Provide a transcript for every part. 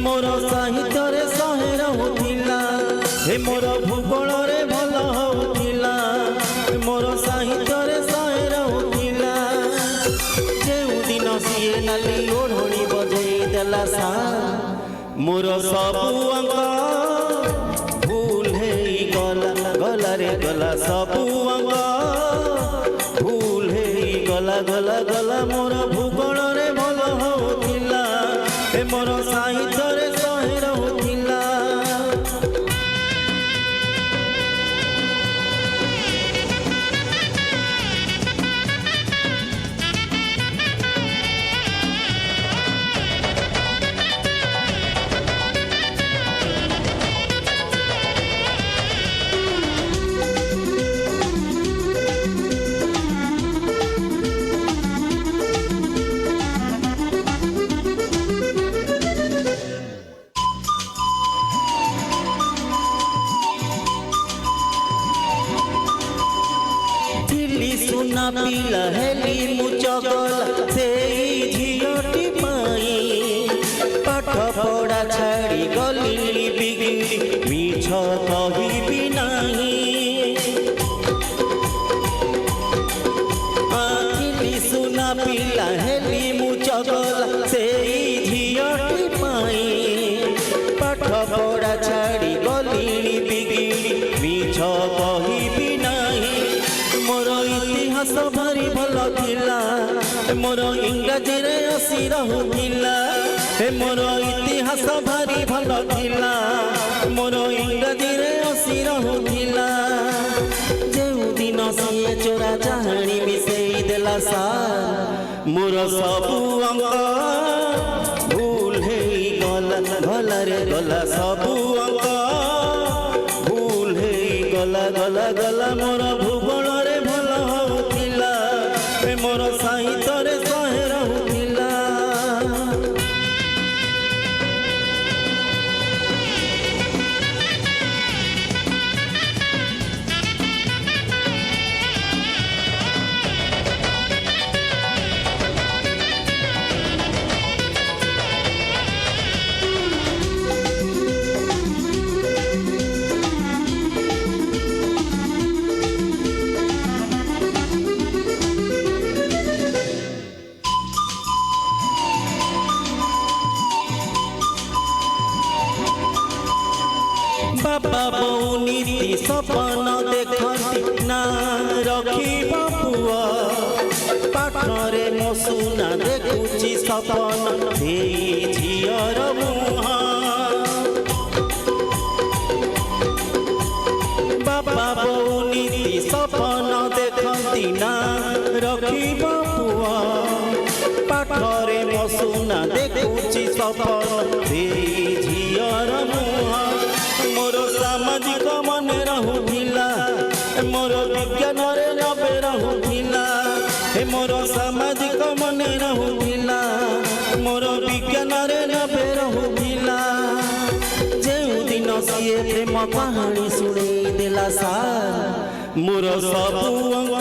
मोर साहित्य सहे रहुला हे मोर भूगोल रे भल होउथिला मोर साहित्य सहे रहुला जेउ दिन सिए नाली ओढ़णी बजई देला सा मोर सबु अंग भूल हे गला गला रे गला सबु अंग भूल हे गला गला गला मोर भूगोल रे भल होउथिला हे मोर साहित्य रे सहे रहुला सुना पिला हेली मुचगल से झियोटी पाई पाठ पढ़ा छाड़ी गली बिगड़ी मिछ कहबी नहीं आखिली सुना पिला हेली मुचगल से झियोटी पाई पाठ पढ़ा छाड़ी गली बिगड़ी मिछ कहबी नहीं मोर इतिहास भारी भल थिला मोर इंग्राजी रे असी रहुला हे मोर इतिहास भारी भल थिला मोर इंग्राजी रे असी रहुला जेउ दिन सिए चोरा चाहणी मिसेई देला सा मोर सबु अंग भूल हे गला गला रे गला सबु अंग भूल हे गला गला गला मोर भूगोल रे भल होउथिला हे मोर साहित्य रे सहे रहुला बाबा बो नीति सपन देखती ना रखी पुआ पाठरे मो सुना देखुची सपन से झियर मुहा बाबा बो नीति सपन देखती ना रखी पुआ पाठरे मो सुना देखुची सपन से झियर मुहा मोर सामाजिक मन रहुला मोर विज्ञान रे नबे रहुला हे मोर सामाजिक मन रहुला मोर विज्ञान रे नबे रहुला जेउ दिन सिए प्रेम कहानी सुनेई देला सा मोर सबु अंग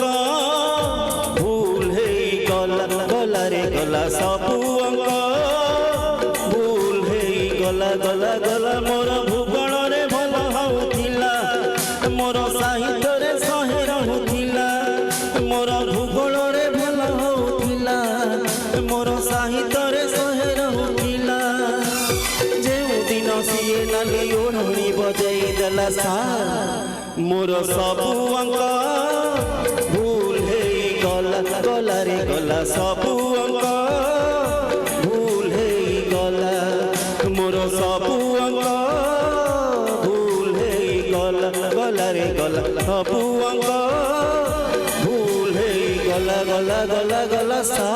भूल हे गला गला रे गला सबु अंग भूल हे गला गला गला मोर भूगोल रे भल होउथिला मोर साहित्य रे सहे रहुथिला मोर भूगोल रे भल होउथिला मोर साहित्य रे सहे रहुथिला जेउ दिन सिए नाली ओढ़णी बजई देला सा मोर सबु अंग भूल हे गला गला रे गला सबु अंग भूल हे गला मोर सबु अंग भूल हे गला गला रे गला सबु अंग भूल हे गला गला गला गला सा।